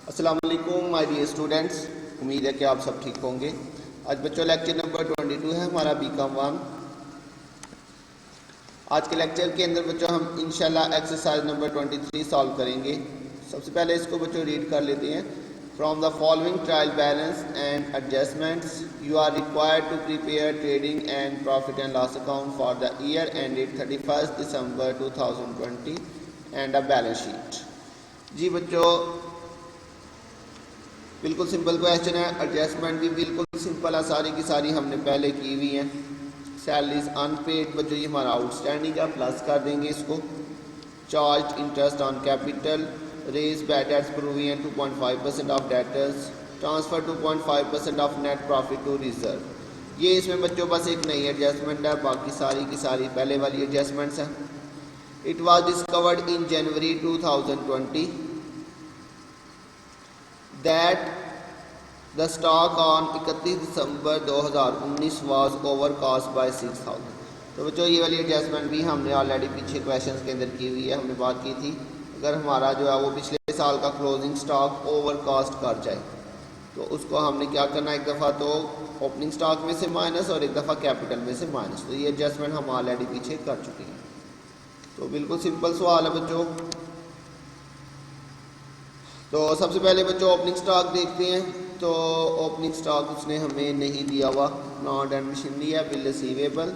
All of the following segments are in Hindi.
अस्सलाम वालेकुम माय डियर स्टूडेंट्स, उम्मीद है कि आप सब ठीक होंगे। आज बच्चों लेक्चर नंबर 22 है हमारा बीकॉम 1। आज के लेक्चर के अंदर बच्चों हम इंशाल्लाह एक्सरसाइज नंबर 23 सॉल्व करेंगे। सबसे पहले इसको बच्चों रीड कर लेते हैं। From the following trial balance and adjustments you are required to prepare trading and profit and loss account for the year ended 31 December 2020 and a balance sheet. जी बच्चों, बिल्कुल सिंपल क्वेश्चन है। एडजस्टमेंट भी बिल्कुल सिंपल है, सारी की सारी हमने पहले की हुई हैं। सैलरीज अनपेड बच्चों ये हमारा आउटस्टैंडिंग है, प्लस कर देंगे इसको। Charge interest on capital, raise bad debts provision 2.5% of debtors, transfer 2.5% of net profit to reserve. ये इसमें बच्चों बस एक नई एडजस्टमेंट है, बाकी सारी की सारी पहले वाली एडजस्टमेंट्स हैं। It was discovered in January 2020 that the stock on 31 December 2019 was overcost by 6,000। तो बच्चों ये वाली एडजस्टमेंट भी हमने ऑलरेडी पीछे क्वेश्चंस के अंदर की हुई है। हमने बात की थी अगर हमारा जो है वो पिछले साल का क्लोजिंग स्टॉक ओवरकास्ट कर जाए तो उसको हमने क्या करना, एक दफ़ा तो ओपनिंग स्टॉक में से माइनस और एक दफ़ा कैपिटल में से माइनस। तो ये एडजस्टमेंट हम ऑलरेडी पीछे कर चुके हैं। तो बिल्कुल सिंपल सवाल है बच्चों। तो सबसे पहले बच्चों ओपनिंग स्टॉक देखते हैं। तो ओपनिंग स्टॉक उसने हमें नहीं दिया हुआ। नॉन एंड मशीनरी है, bill receivable,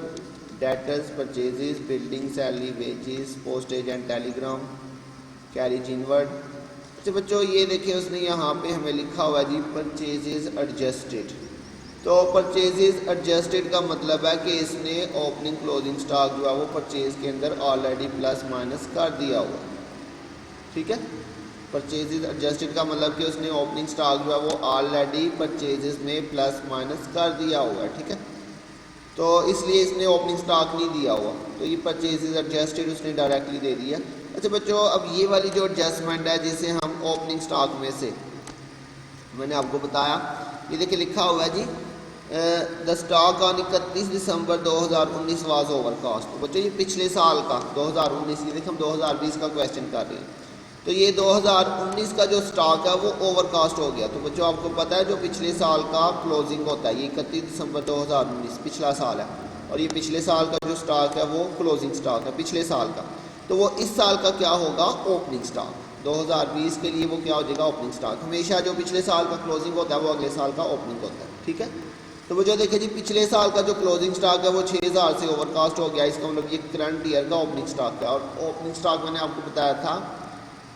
debtors, purchases, building, salary, wages, postage and Telegram, carriage inward. अच्छा बच्चों ये देखिए उसने यहाँ पे हमें लिखा हुआ है जी परचेजेस एडजस्टेड। तो परचेजेस एडजस्टेड का मतलब है कि इसने ओपनिंग क्लोजिंग स्टॉक जो है वो परचेज के अंदर ऑलरेडी प्लस माइनस कर दिया हुआ। ठीक है, परचेजेस एडजस्टेड का मतलब कि उसने ओपनिंग स्टॉक जो है वो ऑलरेडी परचेजेस में प्लस माइनस कर दिया हुआ है। ठीक है, तो इसलिए इसने ओपनिंग स्टॉक नहीं दिया हुआ, तो ये परचेजेस एडजस्टेड उसने डायरेक्टली दे दिया। अच्छा बच्चों अब ये वाली जो एडजस्टमेंट है जिसे हम ओपनिंग स्टॉक में से मैंने आपको बताया, ये देखिए लिखा हुआ है जी the stock on 31 December 2019 was overcast. तो बच्चों ये पिछले साल का 2019, ये देखिए हम 2020 का क्वेश्चन कर रहे हैं। तो ये 2019 का जो स्टॉक है वो ओवरकास्ट हो गया। तो बच्चों आपको पता है जो पिछले साल का क्लोजिंग होता है ये 31 दिसंबर 2019 पिछला साल है, और ये पिछले साल का जो स्टॉक है वो क्लोजिंग स्टॉक है पिछले साल का। तो वो इस साल का क्या होगा, ओपनिंग स्टॉक। 2020 के लिए वो क्या हो जाएगा, ओपनिंग स्टॉक। हमेशा जो पिछले साल का क्लोजिंग होता है वो अगले साल का ओपनिंग होता है। ठीक है, तो वो जो देखिए जी पिछले साल का जो क्लोजिंग स्टॉक है वो 6000 से ओवरकास्ट हो गया। इसका मतलब ये करंट ईयर का ओपनिंग स्टॉक है। और ओपनिंग स्टॉक मैंने आपको बताया था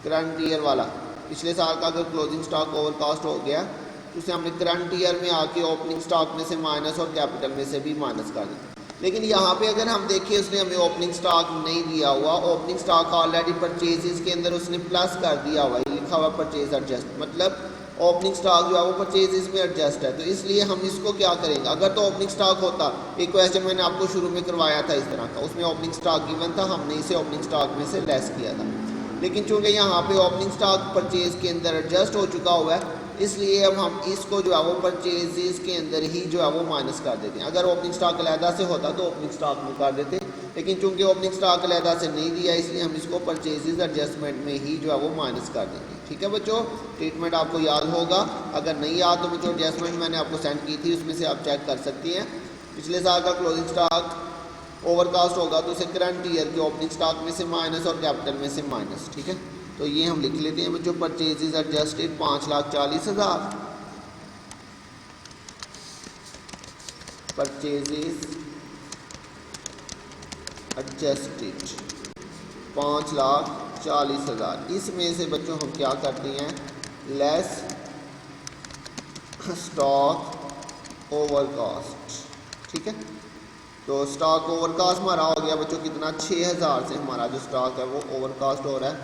करंट ईयर वाला, पिछले साल का अगर क्लोजिंग स्टॉक ओवरकास्ट हो गया तो उसे हमने करंट ईयर में आके ओपनिंग स्टॉक में से माइनस और कैपिटल में से भी माइनस कर दिया। लेकिन यहाँ पे अगर हम देखें उसने हमें ओपनिंग स्टॉक नहीं दिया हुआ, ओपनिंग स्टॉक ऑलरेडी परचेजेस के अंदर उसने प्लस कर दिया हुआ, लिखा हुआ परचेज एडजस्ट, मतलब ओपनिंग स्टॉक जो है वो परचेजेस में एडजस्ट है। तो इसलिए हम इसको क्या करेंगे, अगर तो ओपनिंग स्टॉक होता, एक क्वेश्चन मैंने आपको शुरू में करवाया था इस तरह का, उसमें ओपनिंग स्टॉक गिवन था, हमने इसे ओपनिंग स्टॉक में से लेस किया था। लेकिन चूंकि यहाँ पे ओपनिंग स्टॉक परचेज के अंदर एडजस्ट हो चुका हुआ है इसलिए अब हम इसको जो है वो परचेजेस के अंदर ही जो है वो माइनस कर देते हैं। अगर ओपनिंग स्टॉक अलहदा से होता तो ओपनिंग स्टॉक में कर देते, लेकिन चूंकि ओपनिंग स्टॉक अलहदा से नहीं दिया इसलिए हम इसको परचेजेस एडजस्टमेंट में ही जो है वो माइनस कर देंगे। ठीक है बच्चों, ट्रीटमेंट आपको याद होगा। अगर नहीं याद तो बच्चों एडजस्टमेंट मैंने आपको सेंड की थी, उसमें से आप चेक कर सकती हैं। पिछले साल का क्लोजिंग स्टॉक ओवरकास्ट होगा तो उसे करंट ईयर के ओपनिंग स्टॉक में से माइनस और कैपिटल में से माइनस। ठीक है, तो ये हम लिख लेते हैं बच्चों परचेजेस एडजस्टेड 5,40,000, परचेजेस एडजस्टेड 5,40,000। इसमें से बच्चों हम क्या करते हैं, लेस स्टॉक ओवरकास्ट। ठीक है, तो स्टॉक ओवरकास्ट हमारा हो गया बच्चों कितना, 6,000 से हमारा जो स्टॉक है वो ओवरकास्ट हो रहा है,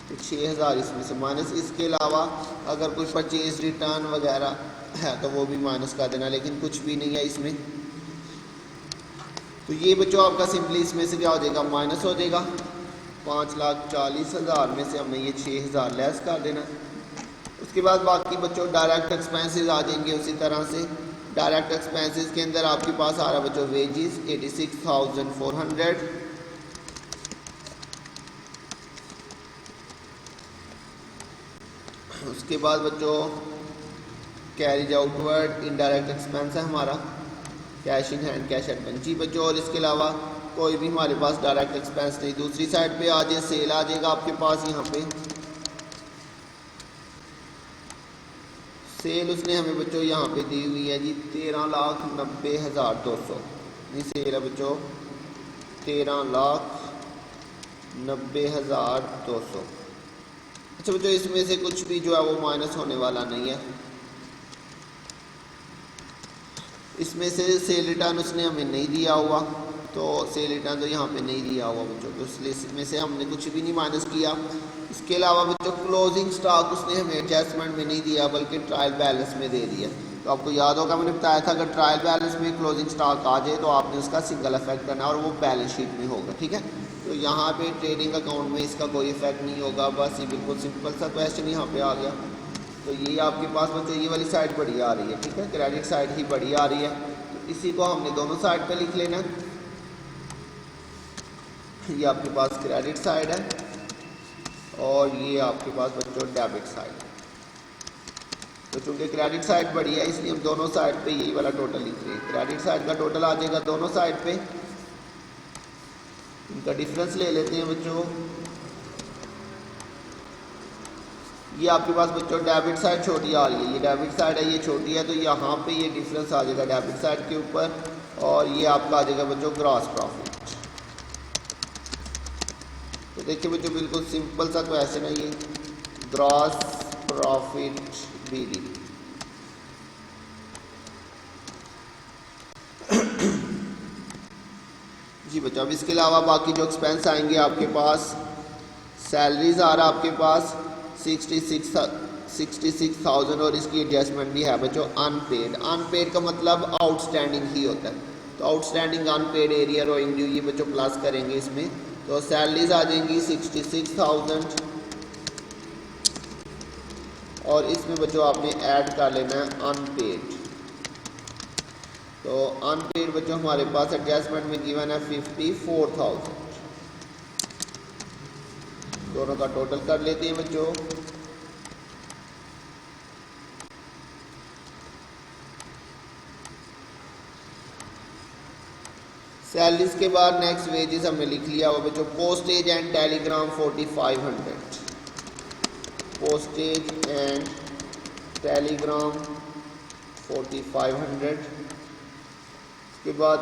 तो 6,000 इसमें से माइनस। इसके अलावा अगर कुछ परचेज रिटर्न वगैरह है तो वो भी माइनस कर देना, लेकिन कुछ भी नहीं है इसमें। तो ये बच्चों आपका सिंपली इसमें से क्या हो जाएगा, माइनस हो जाएगा। 5,40,000 में से हमने ये 6,000 लेस कर देना। उसके बाद बाकी बच्चों डायरेक्ट एक्सपेंसेस आ जाएंगे उसी तरह से। डायरेक्ट एक्सपेंसेस के अंदर आपके पास आ रहा है बच्चों वेजेस 86,400, उसके बाद बच्चों कैरिज आउटवर्ड इनडायरेक्ट एक्सपेंस है हमारा, cash in hand, cash advance. जी बच्चों, और इसके अलावा कोई भी हमारे पास डायरेक्ट एक्सपेंस नहीं। दूसरी साइड पे आ जाए, सेल आ जाएगा आपके पास। यहाँ पे सेल उसने हमें बच्चों यहाँ पे दी हुई है जी 13,90,200। ये सेल है बच्चों 13,90,200। अच्छा बच्चों, इसमें से कुछ भी जो है वो माइनस होने वाला नहीं है। इसमें से सेल रिटर्न उसने हमें नहीं दिया हुआ, तो सेल रिटर्न तो यहाँ पे नहीं दिया हुआ बच्चों, तो इसलिए इसमें से हमने कुछ भी नहीं माइनस किया। इसके अलावा बच्चों क्लोजिंग स्टॉक उसने हमें एडजस्टमेंट में नहीं दिया, बल्कि ट्रायल बैलेंस में दे दिया। तो आपको याद होगा मैंने बताया था, अगर ट्रायल बैलेंस में क्लोजिंग स्टॉक आ जाए तो आपने उसका सिंगल इफेक्ट करना है और वो बैलेंस शीट में होगा। ठीक है, तो यहाँ पे ट्रेडिंग अकाउंट में इसका कोई इफेक्ट नहीं होगा। बस ये बिल्कुल सिंपल सा क्वेश्चन यहाँ पे आ गया। तो ये आपके पास बच्चों ये वाली साइड बड़ी आ रही है। ठीक है, क्रेडिट साइड ही बड़ी आ रही है, तो इसी को हमने दोनों साइड पे लिख लेना। ये आपके पास क्रेडिट साइड है और ये आपके पास बच्चों डेबिट साइड है। तो चूंकि क्रेडिट साइड बड़ी है इसलिए हम दोनों साइड पे यही वाला टोटल लिख रहे हैं। क्रेडिट साइड का टोटल आ जाएगा दोनों साइड पे, इनका डिफरेंस ले लेते हैं बच्चों। ये आपके पास बच्चों डेबिट साइड छोटी आ रही है, ये डेबिट साइड है, ये छोटी है, तो यहाँ पे ये डिफरेंस आ जाएगा डेबिट साइड के ऊपर, और ये आपका आ जाएगा बच्चों ग्रॉस प्रॉफिट। तो देखिए बच्चों बिल्कुल सिंपल सा क्वेश्चन है ये, ग्रॉस प्रॉफिट बीडी। जी बच्चों, अब इसके अलावा बाकी जो एक्सपेंस आएंगे आपके पास, सैलरीज आ रहा आपके पास 66,000 और इसकी एडजस्टमेंट भी है बच्चों अनपेड। अनपेड का मतलब आउटस्टैंडिंग ही होता है, तो outstanding unpaid arrear owing due ये बच्चों प्लस करेंगे इसमें। तो सैलरीज आ जाएंगी 66,000 और इसमें बच्चों आपने ऐड कर लेना है अनपेड। तो अनपेड बच्चों हमारे पास एडजस्टमेंट में गिवन है 54,000। दोनों का टोटल कर लेते हैं बच्चों। सैलरीज के बाद नेक्स्ट वेजेस हमने लिख लिया वो बच्चों, postage and Telegram 4500, postage and Telegram 4500। इसके बाद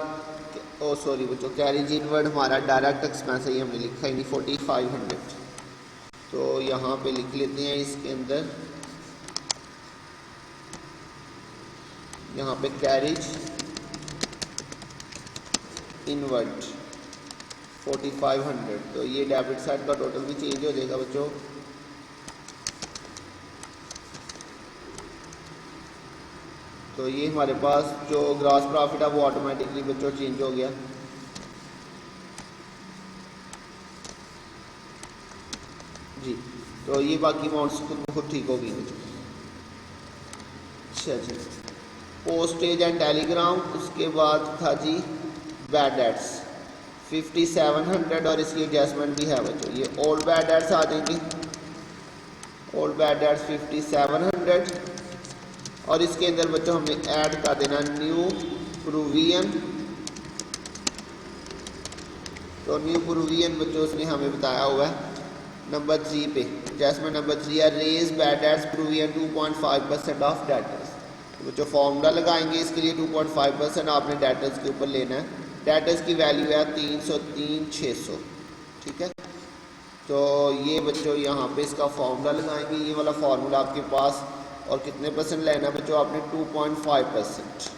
ओ सॉरी बच्चों, कैरिज इनवर्ड हमारा डायरेक्ट एक्सपेंस है, ये हमने लिखा ही नहीं 4500, तो यहाँ पे लिख लेते हैं इसके अंदर। यहाँ पे कैरिज इनवर्ड 4500, तो ये डेबिट साइड का टोटल भी चेंज हो जाएगा बच्चों। तो ये हमारे पास जो ग्रॉस प्रॉफिट है वो ऑटोमेटिकली बच्चों चेंज हो गया। जी, तो ये बाकी अमाउंट्स खुद ठीक हो गई बच्चों। अच्छा जी, पोस्टेज एंड टेलीग्राम, उसके बाद था जी बैड डेट्स 5700 और इसकी एडजस्टमेंट भी है बच्चों। ये ओल्ड बैड डेट्स आ जाएंगे, ओल्ड बैड डेट्स 5700 और इसके अंदर बच्चों हमें ऐड कर देना न्यू प्रोविजन। तो न्यू प्रोविजन बच्चों उसने हमें बताया हुआ है नंबर 3 पे, एडजस्टमेंट नंबर 3 है raise bad debts provision 2.5% of debtors. तो बच्चों फॉर्मूला लगाएंगे इसके लिए, 2.5% आपने डेटर्स के ऊपर लेना है। डेटर्स की वैल्यू है 303,600। ठीक है, तो ये बच्चों यहाँ पे इसका फॉर्मूला लगाएंगे, ये वाला फार्मूला आपके पास, और कितने परसेंट लेना बच्चों आपने 2.5%,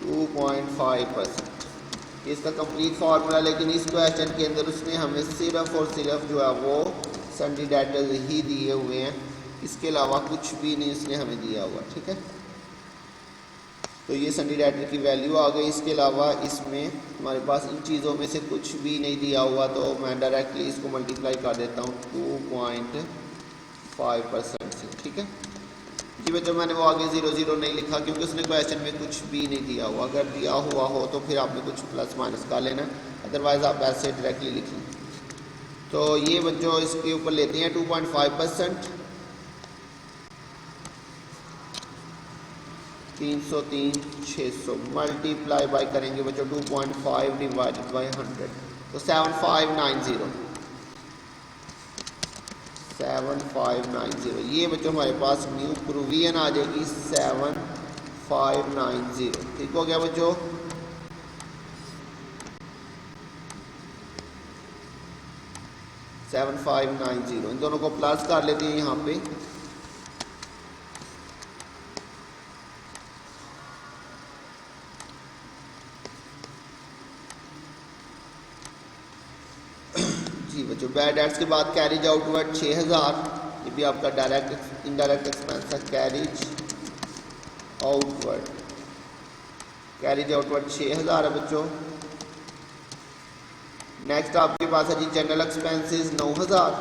2.5% इसका कंप्लीट फार्मूला। लेकिन इस क्वेश्चन के अंदर उसने हमें सिर्फ और सिर्फ जो है वो सन्डी डेटर्स ही दिए हुए हैं, इसके अलावा कुछ भी नहीं उसने हमें दिया हुआ। ठीक है, तो ये सन्डी डेटर की वैल्यू आ गई। इसके अलावा इसमें हमारे पास इन चीज़ों में से कुछ भी नहीं दिया हुआ, तो मैं डायरेक्टली इसको मल्टीप्लाई कर देता हूँ 2.5% से। ठीक है जी बच्चों, मैंने वो आगे 00 नहीं लिखा क्योंकि उसने क्वेश्चन में कुछ भी नहीं दिया हुआ। अगर दिया हुआ हो तो फिर आपने कुछ प्लस माइनस कर लेना, अदरवाइज़ आप ऐसे डायरेक्टली लिख लें। तो ये बच्चों इसके ऊपर लेते हैं 2.5%, 303 600 मल्टीप्लाई बाय करेंगे बच्चों 2.5 डिवाइडेड बाय 100, तो 7590। ये बच्चों हमारे पास न्यू प्रूवियन आ जाएगी 7590। ठीक हो गया बच्चों। सेवन 7590 इन दोनों को प्लस कर लेते हैं यहाँ पे। जी बच्चों, बैड डेट्स के बाद कैरिज आउटवर्ड 6000, ये भी आपका डायरेक्ट इनडायरेक्ट एक्सपेंस है। कैरिज आउटवर्ड 6000 है बच्चों। नेक्स्ट आपके पास है जी जनरल एक्सपेंसेस 9000,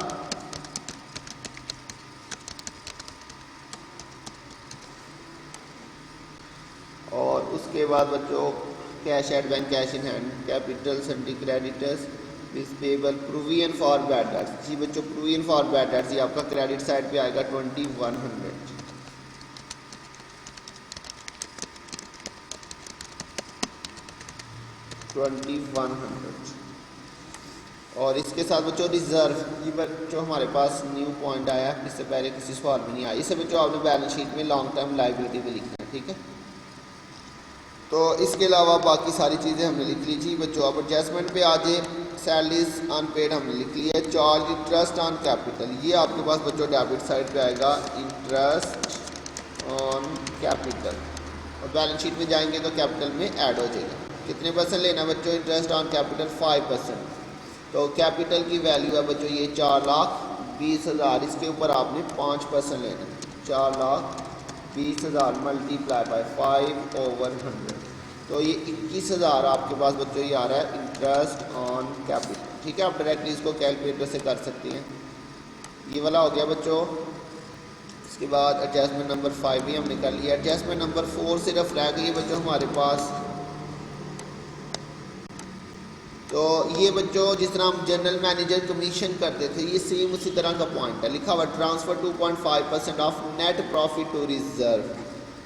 और उसके बाद बच्चों cash at bank, cash in hand, capital, sundry creditors, payable, provision for bad debts. जी बच्चों, प्रूवियन फॉर बैड डेट्स ये आपका क्रेडिट साइड पे आएगा 2100। और इसके साथ बच्चों रिजर्व, ये बच्चों हमारे पास न्यू पॉइंट आया, इससे पहले किसी सवाल में नहीं आया। इसे बच्चों आपने बैलेंस शीट में लॉन्ग टर्म लायबिलिटी में लिखना है। ठीक है, तो इसके अलावा बाकी सारी चीज़ें हमने लिख ली। जी बच्चों, अब एडजस्टमेंट पे आ जाए। सैलरीज अनपेड हमने लिख लिया है। चार्ज इंटरेस्ट ऑन कैपिटल, ये आपके पास बच्चों डेबिट साइड पे आएगा, इंटरेस्ट ऑन कैपिटल, और बैलेंस शीट में जाएंगे तो कैपिटल में ऐड हो जाएगा। कितने परसेंट लेना बच्चों इंटरेस्ट ऑन कैपिटल? 5%। तो कैपिटल की वैल्यू है बच्चों ये 4,20,000, इसके ऊपर आपने 5% लेना है। 4,20,000 मल्टीप्लाई बाय 5/100, तो ये 21,000 आपके पास बच्चों ये आ रहा है इंटरेस्ट ऑन कैपिटल। ठीक है, आप डायरेक्टली इसको कैलकुलेटर से कर सकते हैं। ये वाला हो गया बच्चों। इसके बाद एडजस्टमेंट नंबर 5 भी हमने कर लिया। एडजस्टमेंट नंबर 4 सिर्फ रह गई है बच्चों हमारे पास। तो ये बच्चों जिस तरह हम जनरल मैनेजर कमीशन करते थे, ये सेम उसी तरह का पॉइंट है। लिखा हुआ transfer 2.5% of net profit to reserve.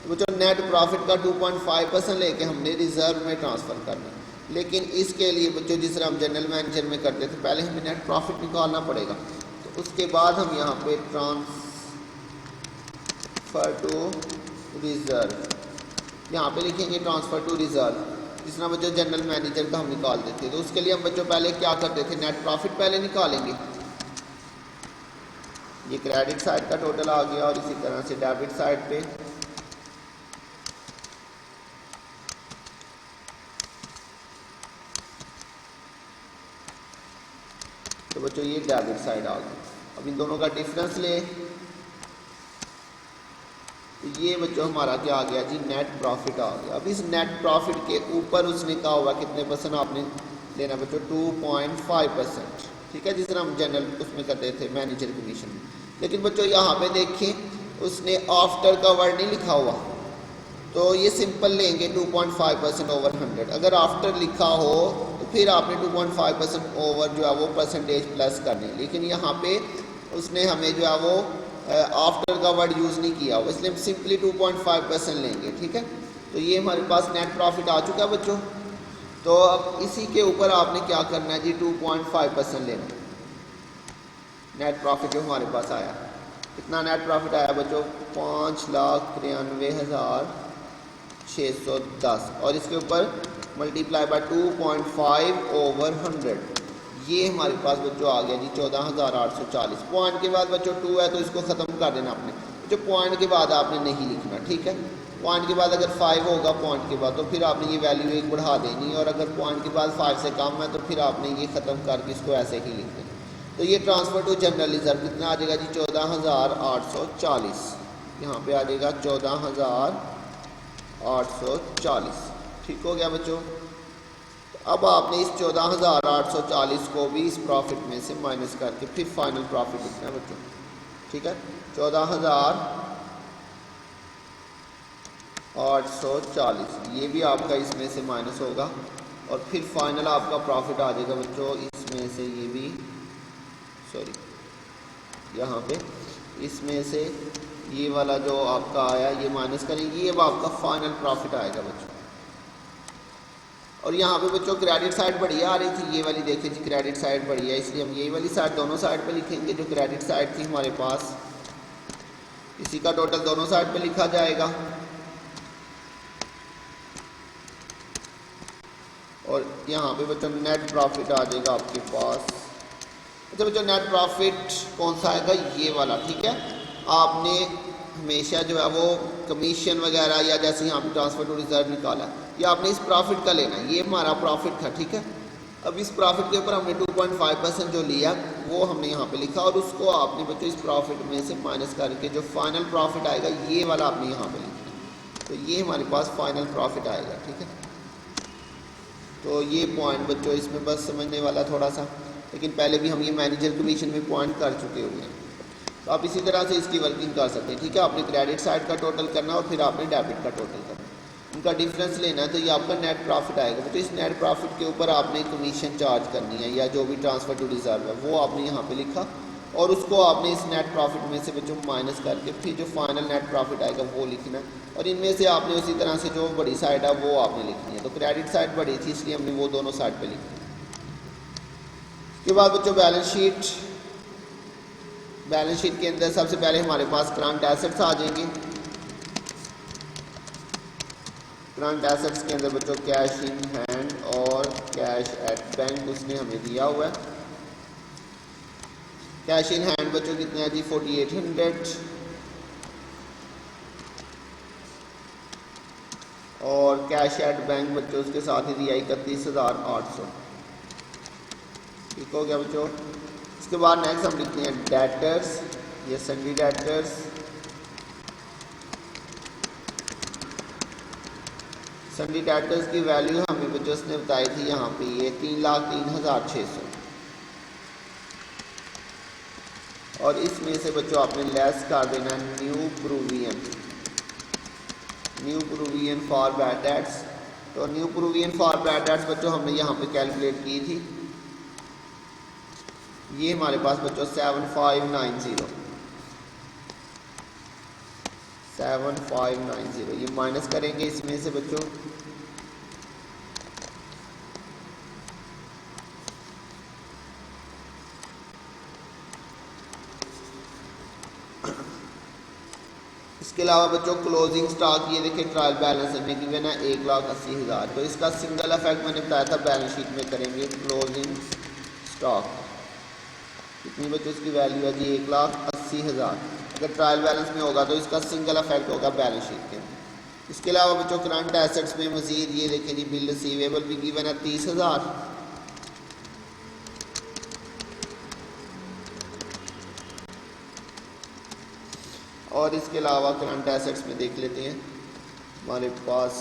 तो बच्चों नेट प्रॉफिट का 2.5% लेके हमने रिजर्व में ट्रांसफ़र करना। लेकिन इसके लिए बच्चों जिस तरह हम जनरल मैनेजर में करते थे, पहले हमें नेट प्रॉफिट निकालना पड़ेगा, तो उसके बाद हम यहाँ पे ट्रांसफ़र टू रिजर्व, यहाँ पे लिखेंगे ट्रांसफ़र टू रिजर्व। जिस तरह बच्चों जनरल मैनेजर का हम निकाल देते, तो उसके लिए हम बच्चों पहले क्या करते थे, नेट प्रॉफिट पहले निकालेंगे। ये क्रेडिट साइड का टोटल आ गया, और इसी तरह से डेबिट साइड पे तो बच्चों ये डेबिट साइड आ गई। अब इन दोनों का डिफरेंस ले, तो ये बच्चों हमारा क्या आ गया जी, नेट प्रॉफिट आ गया। अब इस नेट प्रॉफिट के ऊपर उसने कहा हुआ कितने परसेंट आपने लेना बच्चों, 2.5%। ठीक है, जिस तरह हम जनरल उसमें करते थे मैनेजर कमीशन में। लेकिन बच्चों यहाँ पे देखें, उसने आफ्टर का वर्ड नहीं लिखा हुआ, तो ये सिंपल लेंगे 2.5% ओवर 100। अगर आफ्टर लिखा हो तो फिर आपने 2.5% ओवर जो है वो परसेंटेज प्लस करनी। लेकिन यहाँ पे उसने हमें जो है वो आफ्टर का वर्ड यूज़ नहीं किया हो, इसलिए हम सिंपली 2.5% लेंगे। ठीक है, तो ये हमारे पास नेट प्रॉफिट आ चुका है बच्चों। तो अब इसी के ऊपर आपने क्या करना है जी, 2.5% लेना। नेट प्रॉफिट जो हमारे पास आया, कितना नेट प्रॉफिट आया बच्चों, 5,93,610, और इसके ऊपर मल्टीप्लाई बाय 2.5 ओवर 100, ये हमारे पास बच्चों आ गया जी 14,840। पॉइंट के बाद बच्चों 2 है तो इसको ख़त्म कर देना आपने। जो पॉइंट के बाद आपने नहीं लिखना। ठीक है, पॉइंट के बाद अगर 5 होगा पॉइंट के बाद, तो फिर आपने ये वैल्यू 1 बढ़ा देनी, और अगर पॉइंट के बाद 5 से कम है तो फिर आपने ये ख़त्म करके इसको ऐसे ही लिख देना। तो ये ट्रांसफ़र टू जनरल रिजर्व कितना आ जाएगा जी, 14,840। यहाँ पे आ जाएगा 14,840। ठीक हो गया बच्चों। अब आपने इस 14,840 को भी इस प्रॉफिट में से माइनस करके फिर फाइनल प्रॉफिट लिखना है बच्चों। ठीक है, 14,840 ये भी आपका इसमें से माइनस होगा, और फिर फाइनल आपका प्रॉफिट आ जाएगा बच्चों इसमें से ये भी सॉरी, यहाँ पे इसमें से ये वाला जो आपका आया ये माइनस करेंगे, ये अब आपका फाइनल प्रॉफिट आएगा बच्चों। और यहाँ पे बच्चों क्रेडिट साइड बढ़िया आ रही थी, ये वाली देखें जी क्रेडिट साइड बढ़िया, इसलिए हम यही वाली साइड दोनों साइड पे लिखेंगे। जो क्रेडिट साइड थी हमारे पास, इसी का टोटल दोनों साइड पे लिखा जाएगा। और यहाँ पे बच्चों नेट प्रॉफिट आ जाएगा आपके पास। अच्छा बच्चों, नेट प्रॉफिट कौन सा आएगा, ये वाला, ठीक है। आपने हमेशा जो है वो कमीशन वगैरह या जैसे यहाँ पे ट्रांसफर टू रिजर्व निकाला, ये आपने इस प्रॉफिट का लेना है। ये हमारा प्रॉफिट था, ठीक है। अब इस प्रॉफिट के ऊपर हमने 2.5% जो लिया वो हमने यहाँ पे लिखा, और उसको आपने बच्चों इस प्रॉफिट में से माइनस करके जो फाइनल प्रॉफिट आएगा ये वाला आपने यहाँ पे लिखना। तो ये हमारे पास फाइनल प्रॉफिट आएगा, ठीक है। तो ये पॉइंट बच्चों इसमें बस समझने वाला थोड़ा सा, लेकिन पहले भी हम ये मैनेजर कमीशन में पॉइंट कर चुके हुए हैं। तो आप इसी तरह से इसकी वर्किंग कर सकते हैं, ठीक है। आपने क्रेडिट साइड का टोटल करना और फिर आपने डेबिट का टोटल करना, उनका डिफरेंस लेना है। तो ये आपका नेट प्रॉफिट आएगा। तो इस नेट प्रॉफिट के ऊपर आपने कमीशन चार्ज करनी है या जो भी ट्रांसफर टू रिजर्व है वो आपने यहाँ पे लिखा, और उसको आपने इस नेट प्रॉफिट में से बच्चों माइनस करके फिर जो फाइनल नेट प्रॉफिट आएगा वो लिखना है। और इनमें से आपने उसी तरह से जो बड़ी साइड है वो आपने लिखनी है। तो क्रेडिट साइड बड़ी थी इसलिए हमने वो दोनों साइड पे लिखी। उसके बाद बच्चों बैलेंस शीट। बैलेंस शीट के अंदर सबसे पहले हमारे पास करंट एसेट्स आ जाएंगे। करंट एसेट्स के अंदर बच्चों कैश इन हैंड और कैश एट बैंक उसने हमें दिया हुआ है। कैश इन हैंड बच्चों कितने हैं जी, 4800, और कैश एट बैंक बच्चों उसके साथ ही दिया 31,800। ठीक हो गया बच्चों। इसके बाद नेक्स्ट हम लिखते हैं डेटर्स, ये सन्डी डेटर्स। सन्डी डेटर्स की वैल्यू हमें बच्चों उसने बताई थी यहाँ पे, ये 3,03,600। और इसमें से बच्चों आपने लेस कर देना new provision, new provision for bad debts. तो new provision for bad debts बच्चों हमने यहाँ पे कैलकुलेट की थी, ये हमारे पास बच्चों 7590, 7590 ये माइनस करेंगे इसमें से बच्चों। इसके अलावा बच्चों क्लोजिंग स्टॉक, ये देखिए ट्रायल बैलेंस हमें गिवन है 1,80,000। तो इसका सिंगल इफेक्ट मैंने बताया था बैलेंस शीट में करेंगे। क्लोजिंग स्टॉक कितनी बच्चों इसकी वैल्यू है जी, 1,80,000। अगर ट्रायल बैलेंस में होगा तो इसका सिंगल इफेक्ट होगा बैलेंस शीट के। इसके अलावा बच्चों करंट एसेट्स में मजीद ये देखें जी बिल रिसीवेबल भी गिवन है 30,000। और इसके अलावा करंट एसेट्स में देख लेते हैं हमारे पास,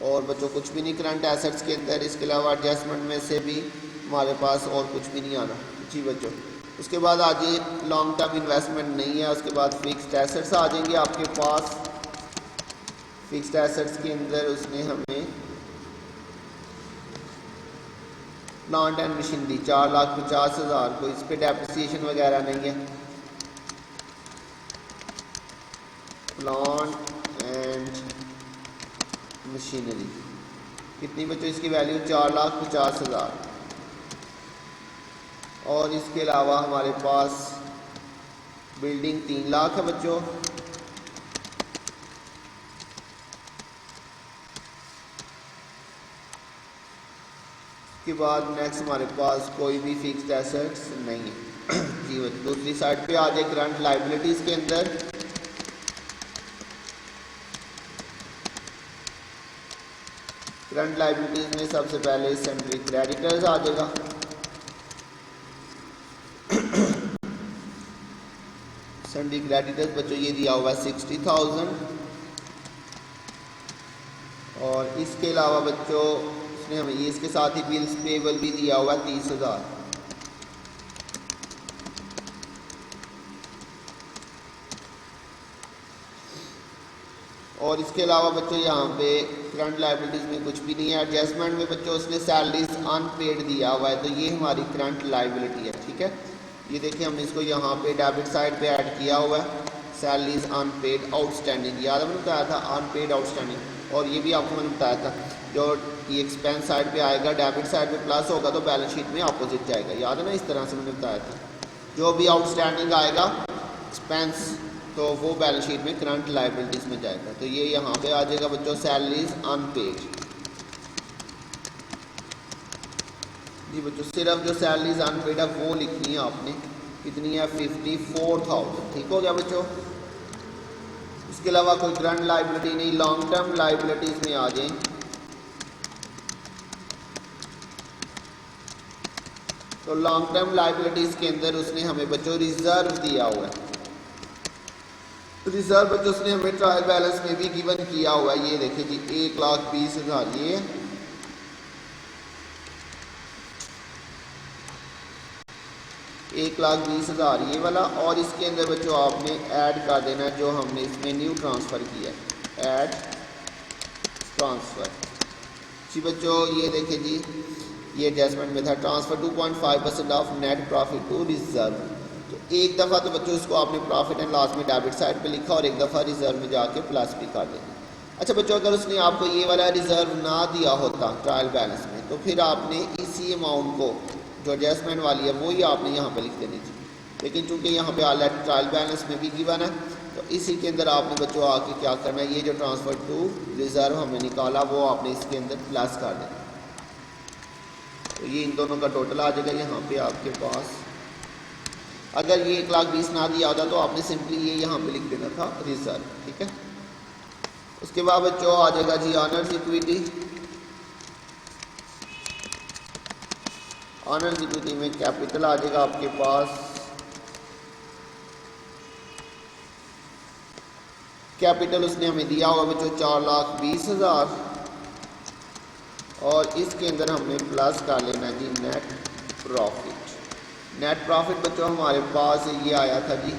और बच्चों कुछ भी नहीं करंट एसेट्स के अंदर। इसके अलावा एडजस्टमेंट में से भी हमारे पास और कुछ भी नहीं आना जी बच्चों। उसके बाद आज ये लॉन्ग टर्म इन्वेस्टमेंट नहीं है। उसके बाद फिक्स्ड एसेट्स आ जाएंगे आपके पास। फिक्स्ड एसेट्स के अंदर उसने हमें प्लांट एंड मशीनरी 4,50,000 को, इस पर डेप्रिसिएशन वगैरह नहीं है। प्लांट एंड मशीनरी कितनी बच्चों इसकी वैल्यू 4,50,000। और इसके अलावा हमारे पास बिल्डिंग 3 लाख है बच्चों। के बाद नेक्स्ट हमारे पास कोई भी फिक्स्ड एसेट्स नहीं है जी बच्चों। दूसरी साइड पे आ जाए करंट लाइबिलिटीज के अंदर। करंट लाइबिलिटीज में सबसे पहले सन्ड्री क्रेडिटर्स आ जाएगा। सन्ड्री क्रेडिटर्स बच्चों ये दिया हुआ है 60,000। और इसके अलावा बच्चों उसने हमें ये इसके साथ ही बिल्स पेबल भी दिया हुआ है 30,000। और इसके अलावा बच्चों यहाँ पे करंट लाइबिलिटीज़ में कुछ भी नहीं है। एडजस्टमेंट में बच्चों उसने सैलरीज अनपेड दिया हुआ है, तो ये हमारी करंट लाइबिलिटी है। ठीक है, ये देखिए हमने इसको यहाँ पे डेबिट साइड पे ऐड किया हुआ है, सैलरीज अनपेड आउटस्टैंडिंग। याद मैंने बताया था अनपेड आउटस्टैंडिंग, और ये भी आपको मैंने बताया था जो ये एक्सपेंस साइड पे आएगा डेबिट साइड पे प्लस होगा तो बैलेंस शीट में अपोजिट जाएगा। याद है ना, इस तरह से मैंने बताया था। जो भी आउटस्टैंडिंग आएगा एक्सपेंस तो वो बैलेंस शीट में करंट लाइबिलिटीज़ में जाएगा। तो ये यहाँ पे आ जाएगा बच्चों सैलरीज अनपेड। जी बच्चों, सिर्फ जो सैलरीज अनपेड है वो लिखनी है आपने, कितनी है 54,000। ठीक हो गया बच्चों। इसके अलावा कोई करंट लाइबिलिटी नहीं। लॉन्ग टर्म लाइबिलिटीज़ में आ जाए तो लॉन्ग टर्म लाइबिलिटीज़ के अंदर उसने हमें बच्चों रिजर्व दिया हुआ है। रिजर्व बच्चों उसने हमें ट्रायल बैलेंस में भी गिवन किया हुआ है। ये देखिए जी 1,20,000 ये 1,20,000 ये वाला, और इसके अंदर बच्चों आपने ऐड कर देना है जो हमने इसमें न्यू ट्रांसफ़र किया है, ऐड ट्रांसफ़र। जी बच्चों ये देखिए जी ये एडजस्टमेंट में था transfer 2.5% of net profit to reserve. तो एक दफ़ा तो बच्चों इसको आपने प्रॉफिट एंड लॉस में डेबिट साइड पे लिखा और एक दफ़ा रिजर्व में जाके प्लस भी कर देना। अच्छा बच्चों, अगर उसने आपको ये वाला रिजर्व ना दिया होता ट्रायल बैलेंस में तो फिर आपने इसी अमाउंट को जो एडजस्टमेंट वाली है वो ही आपने यहाँ पे लिख देनी थी। लेकिन चूंकि यहाँ पे ऑलरेडी ट्रायल बैलेंस में भी गिवन है तो इसी के अंदर आपने बच्चों आके क्या करना है, ये जो ट्रांसफ़र टू रिजर्व हमने निकाला वो आपने इसके अंदर प्लस कर देना। तो ये इन दोनों का टोटल आ जाएगा यहाँ पे आपके पास। अगर ये 1,20,000 ना दिया होता तो आपने सिंपली ये यहाँ पे लिख देना था रिजर्व। ठीक है, उसके बाद बच्चों आ जाएगा जी ऑनर्स इक्विटी। ऑनर्स इक्विटी में कैपिटल आ जाएगा आपके पास। कैपिटल उसने हमें दिया हुआ बच्चों 4,20,000 और इसके अंदर हमने प्लस कर लेना जी नेट प्रॉफिट। नेट प्रॉफिट बच्चों हमारे पास ये आया था जी,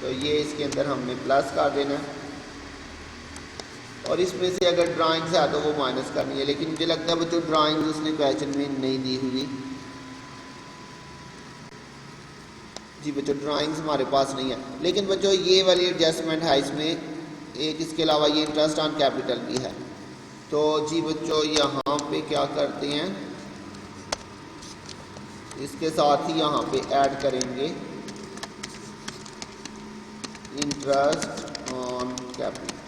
तो ये इसके अंदर हमने प्लस कर देना है और इसमें से अगर ड्राइंग्स है तो वो माइनस करनी है। लेकिन मुझे लगता है बच्चों ड्राइंग्स उसने क्वेश्चन में नहीं दी हुई। जी बच्चों ड्राइंग्स हमारे पास नहीं है, लेकिन बच्चों ये वाली एडजस्टमेंट है इसमें एक, इसके अलावा ये इंटरेस्ट ऑन कैपिटल भी है। तो जी बच्चों यहाँ पे क्या करते हैं, इसके साथ ही यहाँ पे ऐड करेंगे इंटरेस्ट ऑन कैपिटल।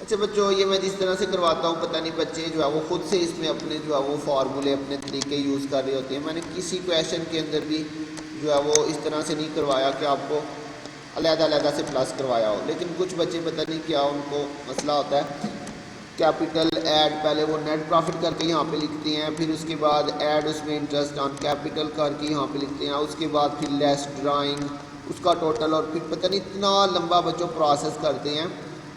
अच्छा बच्चों ये मैं जिस तरह से करवाता हूँ पता नहीं बच्चे जो है वो खुद से इसमें अपने जो है वो फार्मूले अपने तरीके यूज़ कर रहे होते हैं। मैंने किसी क्वेश्चन के अंदर भी जो है वो इस तरह से नहीं करवाया कि आपको अलग-अलग से प्लस करवाया हो, लेकिन कुछ बच्चे पता नहीं क्या उनको मसला होता है। कैपिटल ऐड पहले वो नेट प्रॉफिट करके यहाँ पे लिखते हैं, फिर उसके बाद ऐड उसमें इंटरेस्ट ऑन कैपिटल करके यहाँ पे लिखते हैं, उसके बाद फिर लेस ड्राइंग उसका टोटल, और फिर पता नहीं इतना लंबा बच्चों प्रोसेस करते हैं।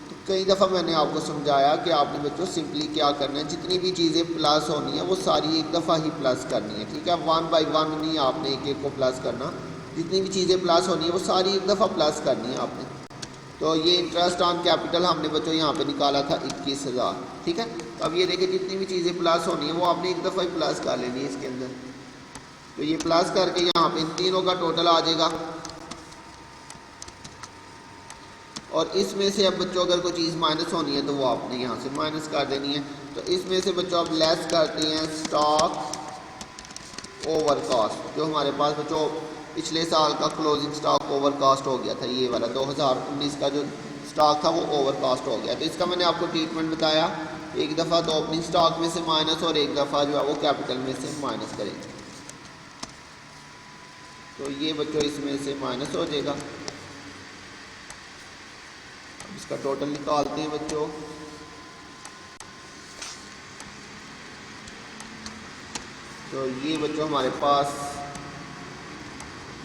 तो कई दफ़ा मैंने आपको समझाया कि आपने बच्चों सिंपली क्या करना है, जितनी भी चीज़ें प्लस होनी है वो सारी एक दफ़ा ही प्लस करनी है। ठीक है, 1 बाई 1 नहीं आपने एक एक को प्लस करना, जितनी भी चीज़ें प्लस होनी है वो सारी एक दफ़ा प्लस करनी है आपने। तो ये इंटरेस्ट ऑन कैपिटल हमने बच्चों यहाँ पे निकाला था 21,000। ठीक है, तो अब ये देखिए जितनी भी चीज़ें प्लस होनी है वो आपने एक दफ़ा ही प्लस कर लेनी है इसके अंदर। तो ये प्लस करके यहाँ पे इन तीनों का टोटल आ जाएगा और इसमें से अब बच्चों अगर कोई चीज़ माइनस होनी है तो वो आपने यहाँ से माइनस कर देनी है। तो इसमें से बच्चों अब लेस करते हैं स्टॉक ओवर कॉस्ट। जो हमारे पास बच्चों पिछले साल का क्लोजिंग स्टॉक ओवर कास्ट हो गया था, ये वाला 2019 का जो स्टॉक था वो ओवर कास्ट हो गया। तो इसका मैंने आपको ट्रीटमेंट बताया, एक दफ़ा तो ओपनिंग स्टॉक में से माइनस और एक दफ़ा जो है वो कैपिटल में से माइनस करेंगे। तो ये बच्चों इसमें से माइनस हो जाएगा। अब इसका टोटल निकालते हैं बच्चों। तो ये बच्चों हमारे पास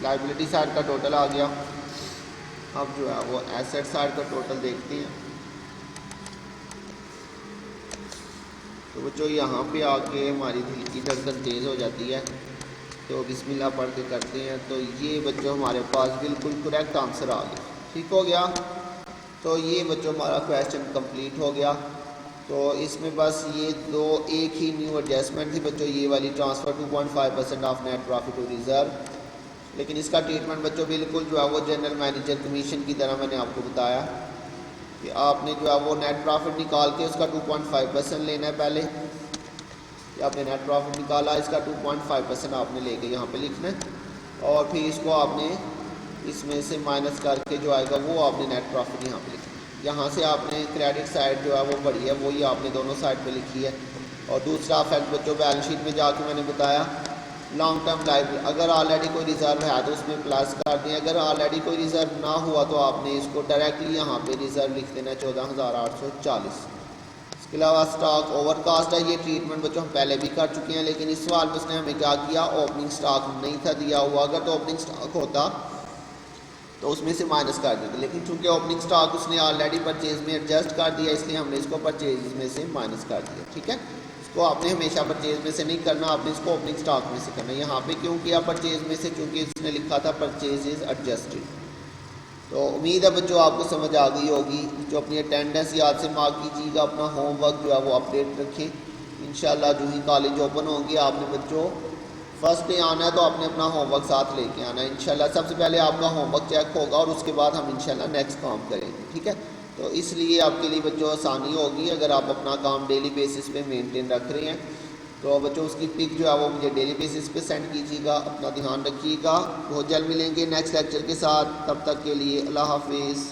लाइबिलिटी साइड का टोटल आ गया। अब जो है वो एसेट साइड का टोटल देखते हैं। तो बच्चों यहाँ पे आके हमारी दिल की धड़कन तेज़ हो जाती है, तो बिस्मिल्लाह पढ़ के करते हैं। तो ये बच्चों हमारे पास बिल्कुल करेक्ट आंसर आ गया। ठीक हो गया, तो ये बच्चों हमारा क्वेश्चन कंप्लीट हो गया। तो इसमें बस ये दो एक ही न्यू एडजस्टमेंट थी बच्चों, ये वाली transfer 2.5% of net profit to reserve. लेकिन इसका ट्रीटमेंट बच्चों बिल्कुल जो है वो जनरल मैनेजर कमीशन की तरह मैंने आपको बताया कि आपने जो है वो नेट प्रॉफिट निकाल के उसका 2.5% लेना है पहले कि आपने नेट प्रॉफिट निकाला, इसका 2.5% आपने लेके यहाँ पे लिखना है और फिर इसको आपने इसमें से माइनस करके जो आएगा वो आपने नेट प्रॉफिट यहाँ पे लिखना है। यहाँ से आपने क्रेडिट साइड जो है वो बढ़ी है वही आपने दोनों साइड पे लिखी है। और दूसरा फैक्ट बच्चों बैलेंस शीट में जाके मैंने बताया लॉन्ग टर्म लाइबिलिटी, अगर ऑलरेडी कोई रिज़र्व है तो उसमें प्लस कर दें, अगर ऑलरेडी कोई रिज़र्व ना हुआ तो आपने इसको डायरेक्टली यहाँ पे रिज़र्व लिख देना 14,840। इसके अलावा स्टॉक ओवर कास्ट है, ये ट्रीटमेंट बच्चों हम पहले भी कर चुके हैं, लेकिन इस सवाल में उसने हमें क्या किया, ओपनिंग स्टॉक नहीं था दिया हुआ, अगर तो ओपनिंग स्टॉक होता तो उसमें से माइनस कर देते, लेकिन चूंकि ओपनिंग स्टॉक उसने ऑलरेडी परचेज में एडजस्ट कर दिया इसलिए हमने इसको परचेज में से माइनस कर दिया। ठीक है, इसको आपने हमेशा परचेज में से नहीं करना, आपने इसको ओपनिंग स्टॉक में से करना। यहाँ पे क्यों किया परचेज में से, क्योंकि उसने लिखा था परचेज इज एडजस्टेड। तो उम्मीद है बच्चों आपको समझ आ गई होगी। जो अपनी अटेंडेंस याद से मार्क कीजिएगा, अपना होमवर्क जो है वो अपडेट रखें। इंशाल्लाह जो ही कॉलेज ओपन होंगे आपने बच्चों फर्स्ट डे आना है तो आपने अपना होमवर्क साथ लेके आना है इंशाल्लाह। सबसे पहले आपका होमवर्क चेक होगा और उसके बाद हम इंशाल्लाह नेक्स्ट काम करेंगे। ठीक है, तो इसलिए आपके लिए बच्चों आसानी होगी अगर आप अपना काम डेली बेसिस पे मेंटेन रख रहे हैं। तो बच्चों उसकी पिक जो है वो मुझे डेली बेसिस पे सेंड कीजिएगा। अपना ध्यान रखिएगा, बहुत जल्द मिलेंगे नेक्स्ट लेक्चर के साथ, तब तक के लिए अल्लाह हाफिज़।